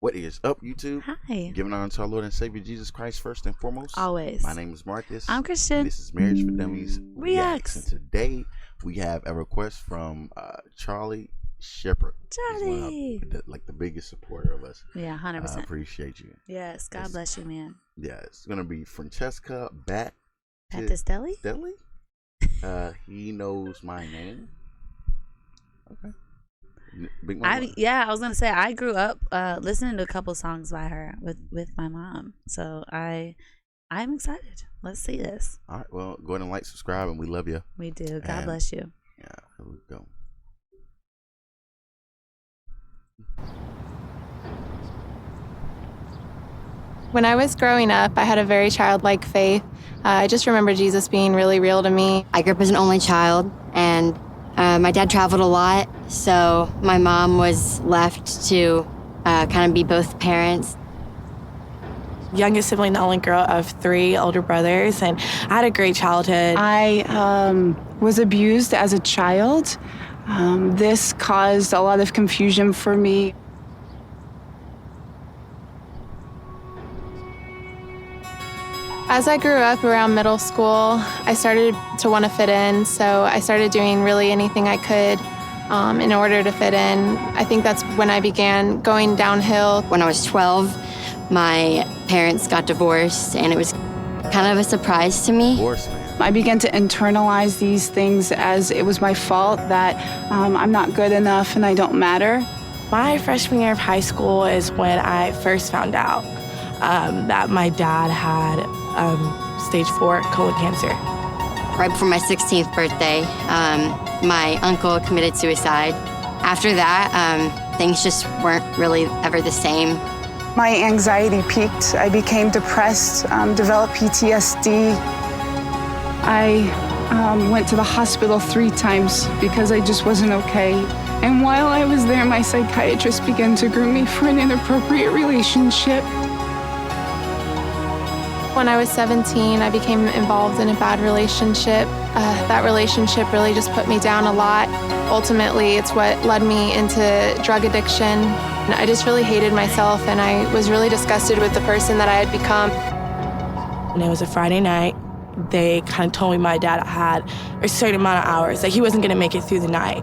What is up, YouTube? Hi. Giving honor to our Lord and Savior Jesus Christ first and foremost. Always. My name is Marcus. I'm Christian. This is Marriage for Dummies Reacts. And today we have a request from Charlie Shepherd. Charlie. He's the biggest supporter of us. Yeah, 100%. I appreciate you. Yes, God bless you, man. Yeah, it's going to be Francesca Battistelli? He knows my name. Okay. I was gonna say I grew up listening to a couple songs by her with my mom, so I'm excited. Let's see this. All right, well, go ahead and like, subscribe, and we love you. We do. God bless you. Yeah, here we go. When I was growing up, I had a very childlike faith. I just remember Jesus being really real to me. I grew up as an only child, and my dad traveled a lot, so my mom was left to kind of be both parents. Youngest sibling, the only girl of 3 older brothers, and I had a great childhood. I was abused as a child. This caused a lot of confusion for me. As I grew up around middle school, I started to want to fit in, so I started doing really anything I could in order to fit in. I think that's when I began going downhill. When I was 12, my parents got divorced, and it was kind of a surprise to me. I began to internalize these things as it was my fault, that I'm not good enough and I don't matter. My freshman year of high school is when I first found out that my dad had stage 4 colon cancer. Right before my 16th birthday, my uncle committed suicide. After that, things just weren't really ever the same. My anxiety peaked. I became depressed, developed PTSD. I went to the hospital 3 times because I just wasn't okay. And while I was there, my psychiatrist began to groom me for an inappropriate relationship. When I was 17, I became involved in a bad relationship. That relationship really just put me down a lot. Ultimately, it's what led me into drug addiction. I just really hated myself, and I was really disgusted with the person that I had become. And it was a Friday night. They kind of told me my dad had a certain amount of hours, that he wasn't going to make it through the night.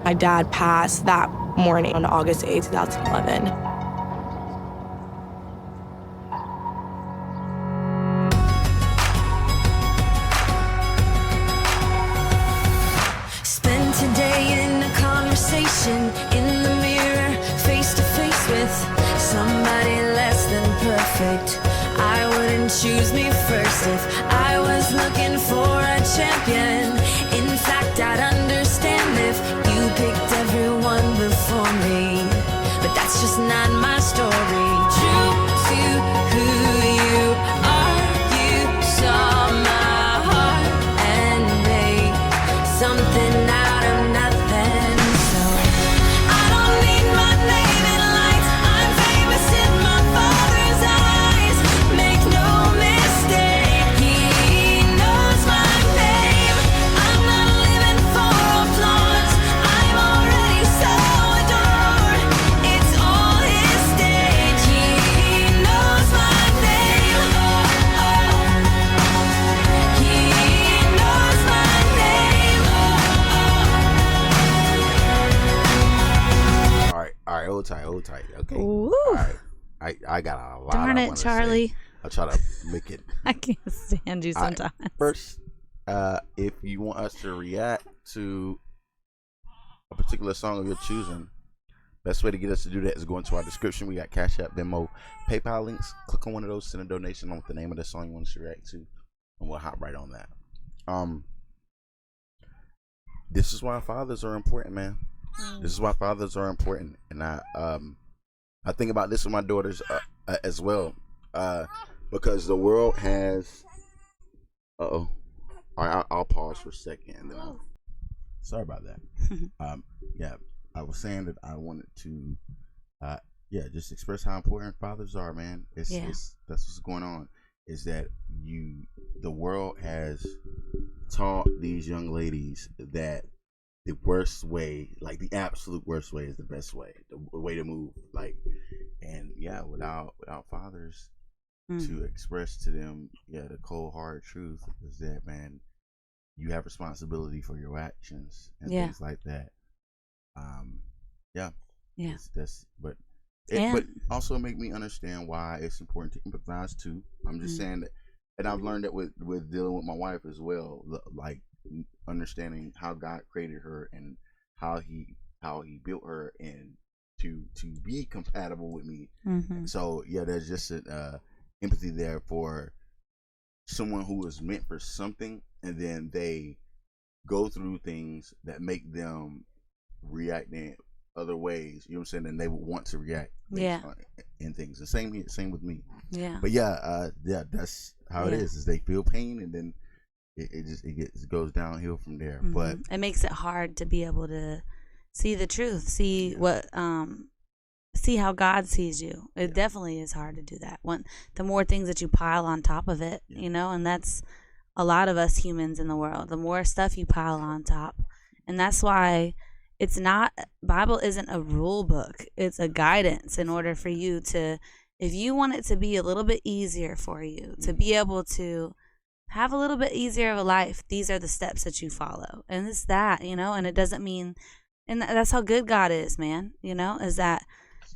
My dad passed that morning on August 8, 2011. In the mirror, face to face with somebody less than perfect. I wouldn't choose me first if I was looking for a champion. In fact, I'd understand if you picked everyone before me, but that's just not my story. True to who you are, you saw my heart and made something out of nothing. Hold tight. Okay. Ooh. All right. I got a lot. Darn it, Charlie. I'll try to make it. I can't stand you sometimes. First, if you want us to react to a particular song of your choosing, best way to get us to do that is go into our description. We got Cash App, Venmo, PayPal links. Click on one of those, send a donation on with the name of the song you want us to react to, and we'll hop right on that. This is why fathers are important, man. This is why fathers are important, and I think about this with my daughters as well, because the world has. I'll pause for a second, and then sorry about that. Yeah, I was saying that I wanted to, just express how important fathers are, man. That's what's going on. Is that the world has taught these young ladies that the worst way, like the absolute worst way, is the best way, the way to move. Like, and without fathers to express to them, the cold hard truth is that, man, you have responsibility for your actions and things like that. But also make me understand why it's important to empathize too. I'm just saying that, and I've learned that with dealing with my wife as well, like understanding how God created her and how he built her and to be compatible with me. So there's just an empathy there for someone who is meant for something, and then they go through things that make them react in other ways, you know what I'm saying, and they would want to react in things. The same with me. But that's how it is they feel pain, and then it goes downhill from there. But it makes it hard to be able to see the truth, see what see how God sees you. It definitely is hard to do that. The more things that you pile on top of it, and that's a lot of us humans in the world. The more stuff you pile on top, and that's why it's not, Bible isn't a rule book. It's a guidance in order for you to, if you want it to be a little bit easier for you, to be able to have a little bit easier of a life, these are the steps that you follow. And it's that, and it doesn't mean, and that's how good God is, man, is that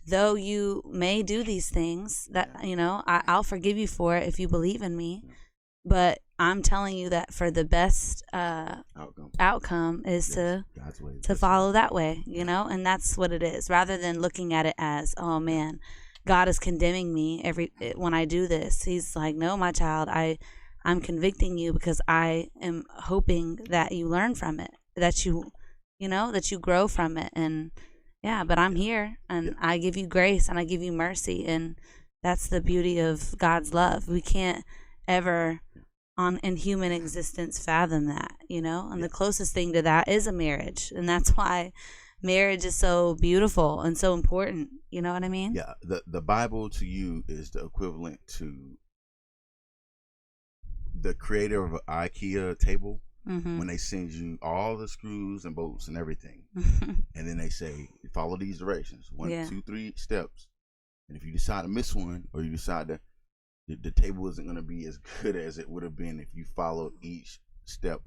though you may do these things that, I'll forgive you for it if you believe in me. But I'm telling you that for the best outcome is to follow that way, and that's what it is. Rather than looking at it as, oh man, God is condemning me when I do this. He's like, no, my child, I'm convicting you because I am hoping that you learn from it, that you grow from it, and but I'm here, and I give you grace and I give you mercy, and that's the beauty of God's love. We can't ever in human existence fathom that, and the closest thing to that is a marriage, and that's why marriage is so beautiful and so important. You know what I mean? The Bible to you is the equivalent to the creator of an IKEA table when they send you all the screws and bolts and everything, and then they say follow these directions, 1, 2, 3 steps, and if you decide to miss one, or you decide to, the table isn't going to be as good as it would have been if you followed each step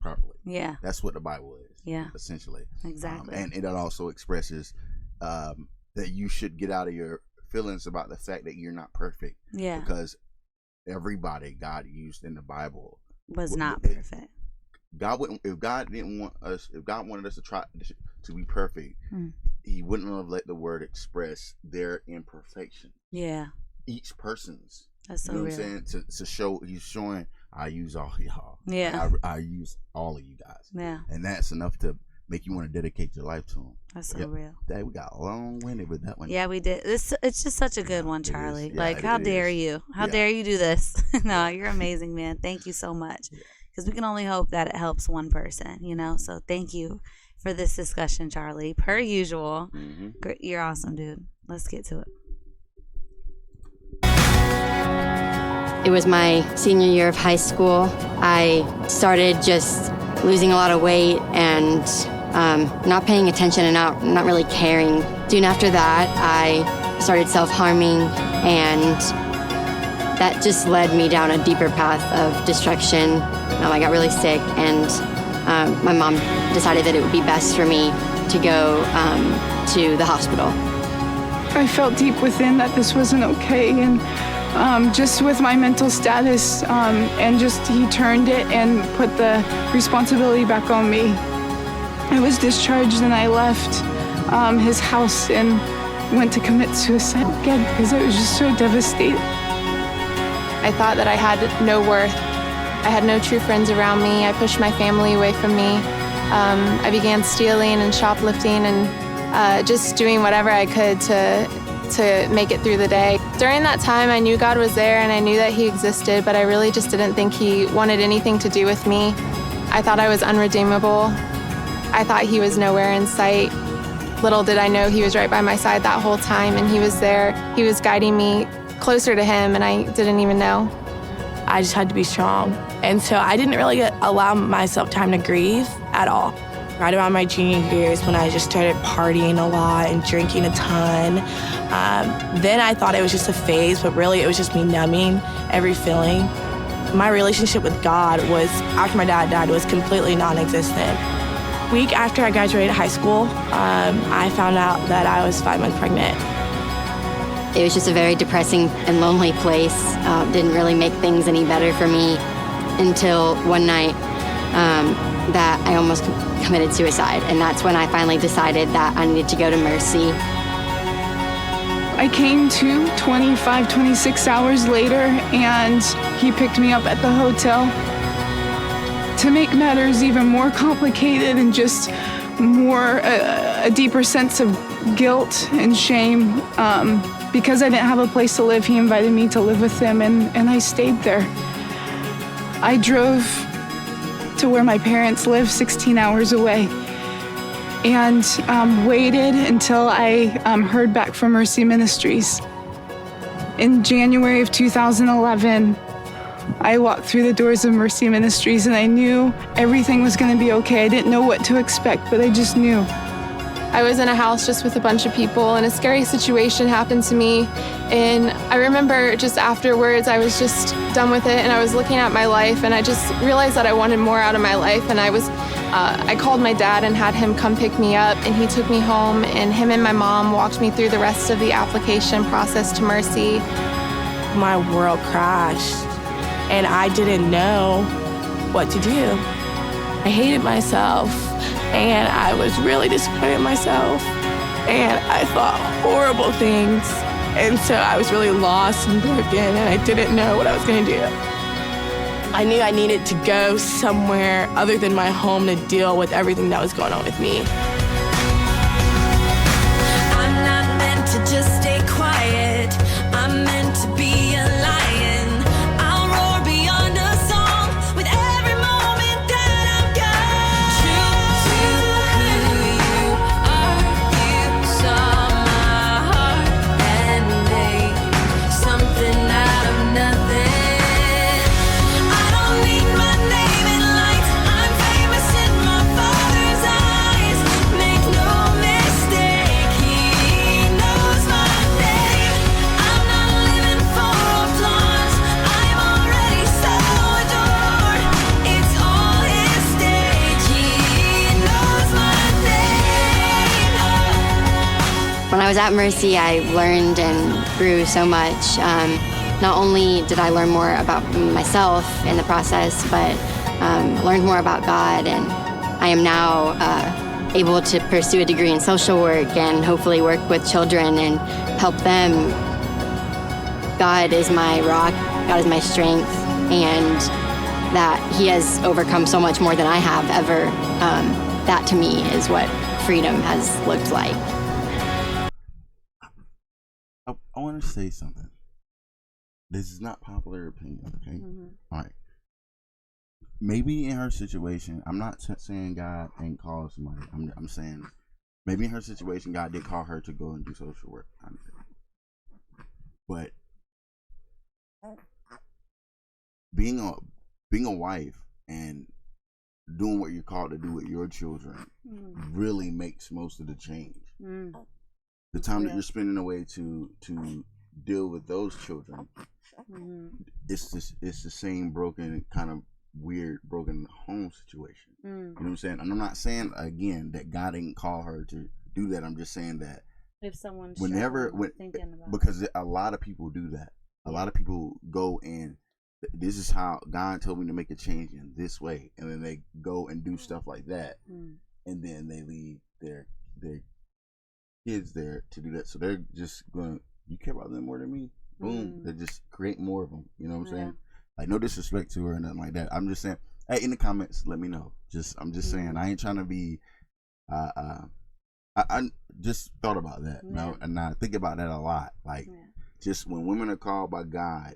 properly. That's what the Bible is. Essentially. Exactly. And it also expresses that you should get out of your feelings about the fact that you're not perfect. Because everybody God used in the Bible was not perfect. God wouldn't, if God wanted us to try to be perfect, he wouldn't have let the word express their imperfection. Each person's. That's so real. What I'm saying? To show, he's showing, I use all y'all. I use all of you guys. And that's enough to make you want to dedicate your life to him. That's so real. Dang, we got long-winded with that one. Yeah, we did. It's just such a good one, Charlie. How dare you? How dare you do this? No, you're amazing, man. Thank you so much. Because we can only hope that it helps one person, So thank you for this discussion, Charlie. Per usual. You're awesome, dude. Let's get to it. It was my senior year of high school. I started just losing a lot of weight and not paying attention and not really caring. Soon after that, I started self-harming, and that just led me down a deeper path of destruction. I got really sick, and my mom decided that it would be best for me to go to the hospital. I felt deep within that this wasn't okay, and just with my mental status, and just he turned it and put the responsibility back on me. I was discharged, and I left his house and went to commit suicide again because I was just so devastated. I thought that I had no worth. I had no true friends around me. I pushed my family away from me. I began stealing and shoplifting and just doing whatever I could to make it through the day. During that time, I knew God was there and I knew that he existed, but I really just didn't think he wanted anything to do with me. I thought I was unredeemable. I thought he was nowhere in sight. Little did I know he was right by my side that whole time, and he was there. He was guiding me closer to him, and I didn't even know. I just had to be strong. And so I didn't really allow myself time to grieve at all. Right around my junior years when I just started partying a lot and drinking a ton. Then I thought it was just a phase, but really it was just me numbing every feeling. My relationship with God was, after my dad died, was completely non-existent. Week after I graduated high school, I found out that I was 5 months pregnant. It was just a very depressing and lonely place. Didn't really make things any better for me until one night that I almost committed suicide. And that's when I finally decided that I needed to go to Mercy. I came to 25, 26 hours later, and he picked me up at the hotel. To make matters even more complicated and just more a deeper sense of guilt and shame, because I didn't have a place to live, he invited me to live with him, and I stayed there. I drove to where my parents live, 16 hours away, and waited until I heard back from Mercy Ministries. In January of 2011, I walked through the doors of Mercy Ministries, and I knew everything was going to be okay. I didn't know what to expect, but I just knew. I was in a house just with a bunch of people, and a scary situation happened to me. And I remember just afterwards, I was just done with it, and I was looking at my life, and I just realized that I wanted more out of my life. And I called my dad and had him come pick me up, and he took me home, and him and my mom walked me through the rest of the application process to Mercy. My world crashed, and I didn't know what to do. I hated myself, and I was really disappointed in myself, and I thought horrible things, and so I was really lost and broken, and I didn't know what I was going to do. I knew I needed to go somewhere other than my home to deal with everything that was going on with me. I'm not meant to just stay quiet. I'm meant to be a lion. I'll roar beyond a song with every moment that I've got. True to who you are, you saw my heart and made something out of nothing. I don't need my name in lights. I'm famous in my Father's eyes. Make no mistake, He knows my name. I'm not living for applause. I'm already so adored. It's all His stage. He knows my name. When I was at Mercy, I learned and grew so much. Not only did I learn more about myself in the process, but learned more about God, and I am now able to pursue a degree in social work and hopefully work with children and help them. God is my rock, God is my strength, and that He has overcome so much more than I have ever. That to me is what freedom has looked like. I want to say something. This is not popular opinion, okay? All right. Maybe in her situation, I'm not saying God ain't called somebody. I'm saying maybe in her situation, God did call her to go and do social work. But being a wife and doing what you're called to do with your children really makes most of the change. The time that you're spending away to deal with those children, it's the same broken kind of weird broken home situation. You know what I'm saying? And I'm not saying again that God didn't call her to do that. I'm just saying that If someone's thinking about because a lot of people do that. A lot of people go and this is how God told me to make a change in this way, and then they go and do stuff like that, and then they leave their kids there to do that. So they're just going, you care about them more than me? Boom. They just create more of them. You know what I'm saying? Like, no disrespect to her or nothing like that. I'm just saying, hey, in the comments, let me know. I'm just saying, I ain't trying to be, I just thought about that. And I think about that a lot. Like, just when women are called by God,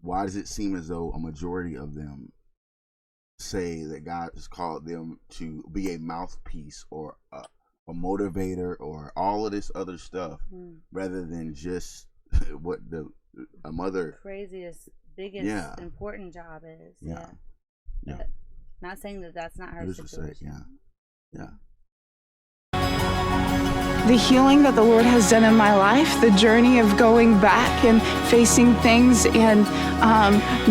why does it seem as though a majority of them say that God has called them to be a mouthpiece or a motivator or all of this other stuff rather than just what a mother craziest, biggest, important job is. Not saying that that's not her situation. Yeah. The healing that the Lord has done in my life, the journey of going back and facing things and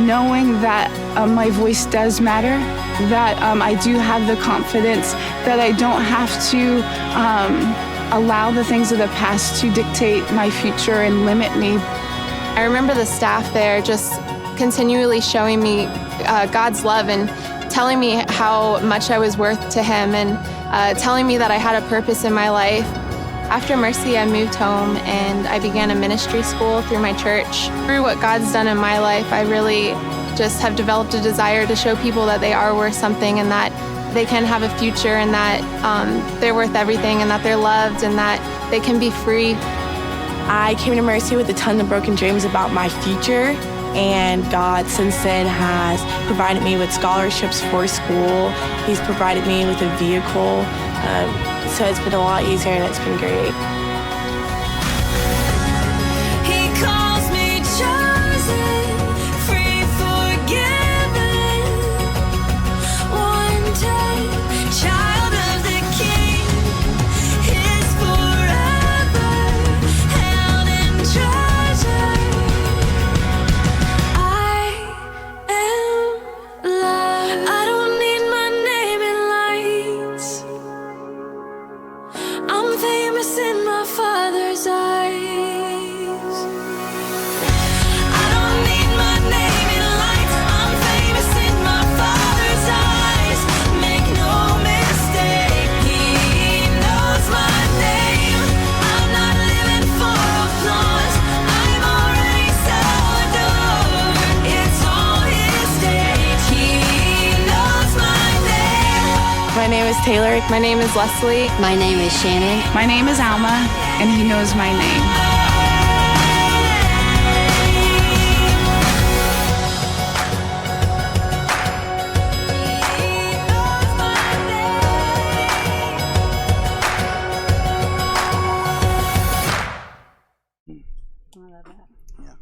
knowing that my voice does matter, that I do have the confidence that I don't have to allow the things of the past to dictate my future and limit me. I remember the staff there just continually showing me God's love and telling me how much I was worth to Him and telling me that I had a purpose in my life. After Mercy, I moved home and I began a ministry school through my church. Through what God's done in my life, I really just have developed a desire to show people that they are worth something and that they can have a future and that they're worth everything and that they're loved and that they can be free. I came to Mercy with a ton of broken dreams about my future, and God since then has provided me with scholarships for school. He's provided me with a vehicle. So it's been a lot easier and it's been great. He calls me chosen, free, forgiven. One day, child of the King, His forever held in treasure. I am loved. I don't need my name in lights. I'm famous in my Father's eyes. I don't need my name in lights. I'm famous in my Father's eyes. Make no mistake, He knows my name. I'm not living for applause. I'm already so adored. It's all His stage. He knows my name. My name is Taylor. My name is Leslie. My name is Shannon. My name is Alma, and He knows my name. I love that. Yeah.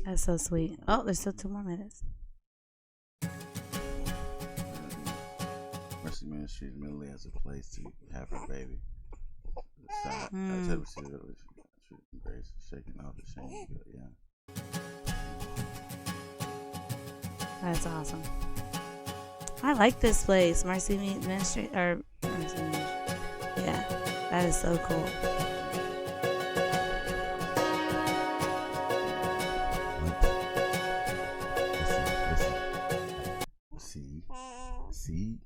That's so sweet. Oh, there's still 2 more minutes. Mercy Ministries mainly as a place to have her baby. So I tell you, she's very shaking off the shame. But yeah. That's awesome. I like this place, Mercy Ministry or Mercy Ministry. Yeah, that is so cool. See.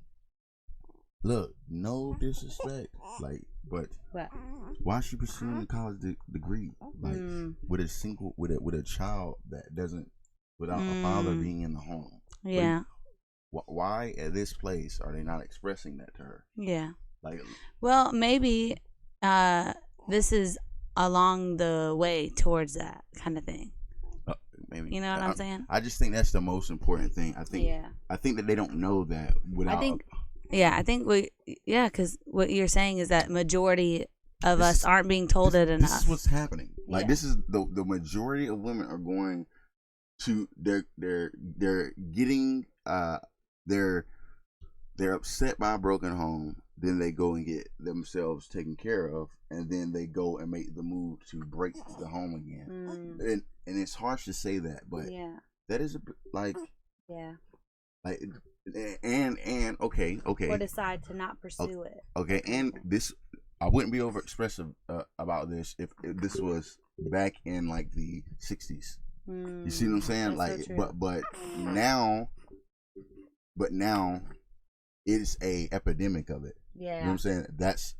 Look, no disrespect, like, but What? why is she pursuing a college degree, like, with a child that doesn't, without a father being in the home? Yeah. Like, why at this place are they not expressing that to her? Yeah. Like, Well, maybe this is along the way towards that kind of thing. maybe, You know what I'm saying? I just think that's the most important thing. I think that they don't know that without. I think because what you're saying is that majority of us aren't being told it enough. This is what's happening. Like, this is the majority of women are going to they're getting they're upset by a broken home. Then they go and get themselves taken care of, and then they go and make the move to break the home again. And it's harsh to say that, but that is like and okay. Or decide to not pursue it. Okay, and this, I wouldn't be over expressive about this if this was back in like the 60s. You see what I'm saying? Like, so but now it's a epidemic of it. Yeah. You know what I'm saying? That's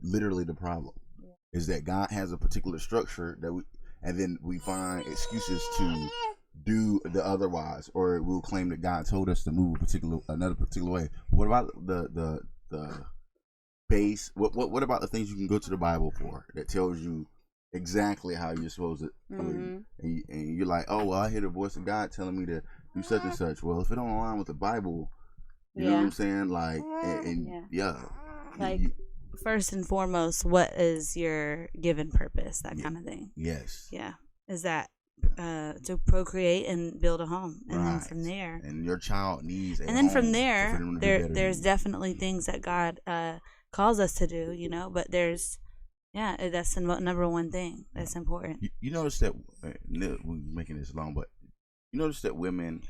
literally the problem. Yeah. Is that God has a particular structure and then we find excuses to do the otherwise, or we'll claim that God told us to move another particular way. What about the base? What about the things you can go to the Bible for that tells you exactly how you're supposed to do, and you're like, oh well, I hear the voice of God telling me to do such and such. Well, if it don't align with the Bible, you know what I'm saying? Like, like, first and foremost, what is your given purpose? That kind of thing. Yes. Yeah. Is that to procreate and build a home, and then from there, and your child needs, and then home from there, for them to be better there's definitely things that God calls us to do, you know. But there's, that's the number one thing that's important. You notice that we're making this long, but you notice that women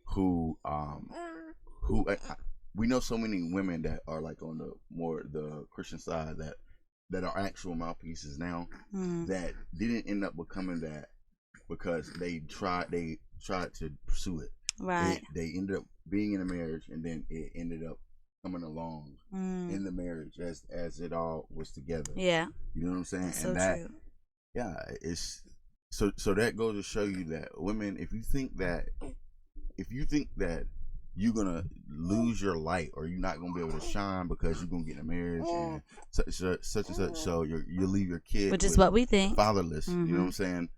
who we know so many women that are like on the Christian side that are actual mouthpieces now, that didn't end up becoming that because they tried to pursue it. Right. They ended up being in a marriage, and then it ended up coming along in the marriage as it all was together. Yeah. You know what I'm saying? That's and so true. Yeah, it's so that goes to show you that women, if you think that you're gonna lose your light, or you're not gonna be able to shine because you're gonna get in a marriage and such and such, so you leave your kid, which is what we think, fatherless. You know what I'm saying?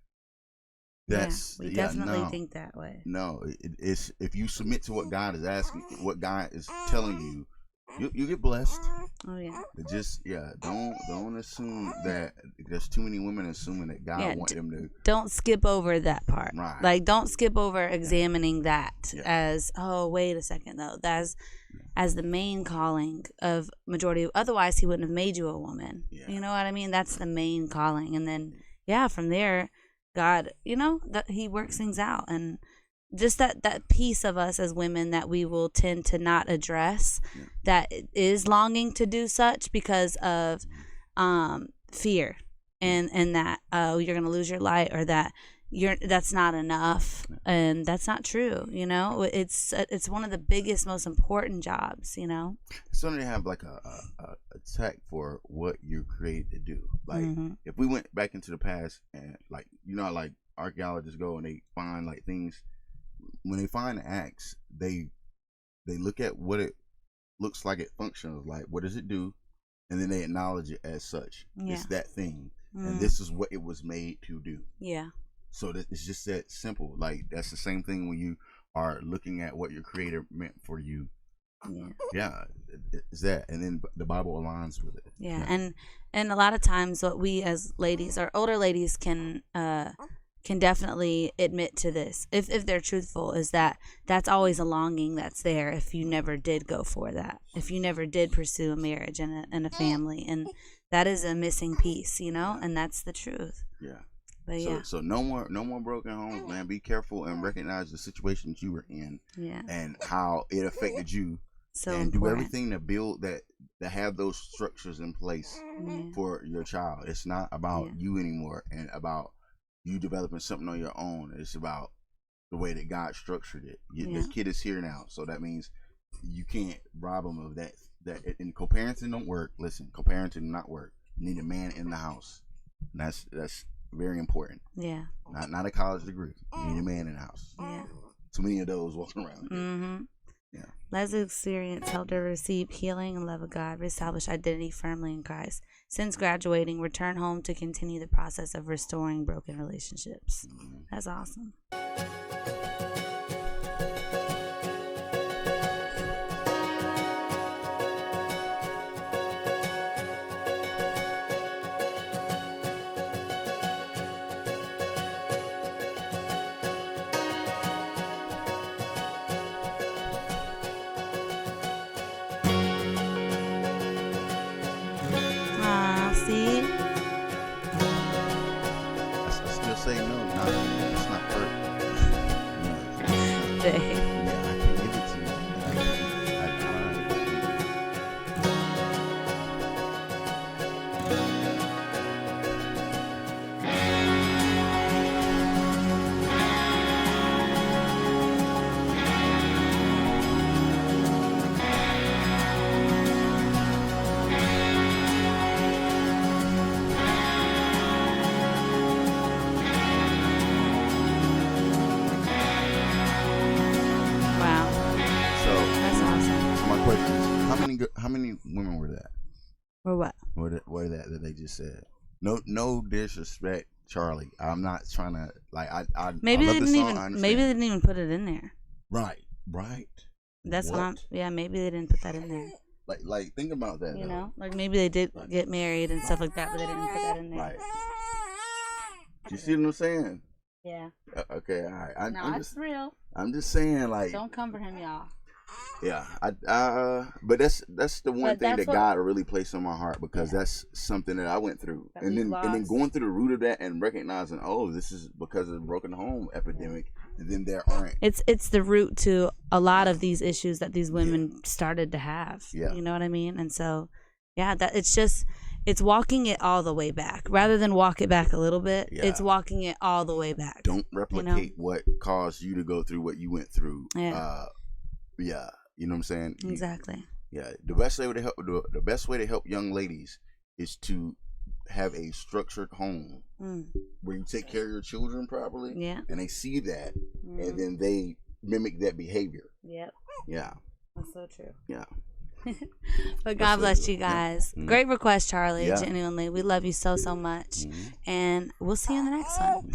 We definitely think that way. No, it's if you submit to what God is asking, what God is telling you, you get blessed. Oh yeah. Just don't assume that. There's too many women assuming that God want them to. Don't skip over that part. Right. Like, don't skip over examining that as, oh, wait a second though. That's as the main calling of majority. Otherwise, He wouldn't have made you a woman. Yeah. You know what I mean? That's the main calling, and then from there, God, that He works things out, and just that piece of us as women that we will tend to not address, that is longing to do such because of fear and that you're gonna lose your light, or that that's not enough, and that's not true. It's one of the biggest, most important jobs. It's only to have like a tech for what you're created to do. Like if we went back into the past, and like like archaeologists go and they find like things. When they find the axe, they look at what it looks like, it functions like, what does it do, and then they acknowledge it as such. It's that thing, and this is what it was made to do. Yeah. So that it's just that simple. Like, that's the same thing when you are looking at what your Creator meant for you. Yeah, it's that, and then the Bible aligns with it. Yeah. And a lot of times, what we as ladies, or older ladies, can definitely admit to this, if they're truthful, is that's always a longing that's there if you never did go for that, if you never did pursue a marriage and a family, and that is a missing piece, and that's the truth. Yeah. But so no more broken homes, man. Be careful and recognize the situations you were in, and how it affected you, and do everything to build that, to have those structures in place for your child. It's not about you anymore, and about you developing something on your own. It's about the way that God structured it. The kid is here now, so that means you can't rob them of that. And co-parenting don't work. Listen, co-parenting not work. You need a man in the house. And that's very important. Yeah. Not a college degree. You need a man in the house. Yeah. Too many of those walking around. Mm-hmm. Yeah. Leslie's experience helped her receive healing and love of God, reestablish identity firmly in Christ. Since graduating, return home to continue the process of restoring broken relationships. That's awesome. See? I still say no. It's not perfect. Babe. Yeah, I can give it to you. How many women were that? Or what? Were that they just said? No disrespect, Charlie. I'm not trying to maybe they didn't even put it in there. Right. That's what I'm. Yeah, maybe they didn't put that in there. Like think about that. Like maybe they did get married and stuff like that, but they didn't put that in there. Right. You see what I'm saying? Yeah. Okay, all right. No, it's real. I'm just saying, like, don't come for him, y'all. Yeah, but that's the one thing that God really placed on my heart, because that's something that I went through, and then going through the root of that and recognizing, oh, this is because of the broken home epidemic, and then there aren't. It's the root to a lot of these issues that these women started to have. Yeah. You know what I mean? And so, yeah, that it's walking it all the way back rather than walk it back a little bit. Yeah. It's walking it all the way back. Don't replicate what caused you to go through what you went through. Yeah. Yeah. You know what I'm saying? Exactly. Yeah. The best way to help young ladies is to have a structured home where you take care of your children properly. Yeah. And they see that, and then they mimic that behavior. Yep. Yeah. That's so true. Yeah. But God bless you guys. Yeah. Great request, Charlie. Yeah. Genuinely, we love you so much, and we'll see you in the next one.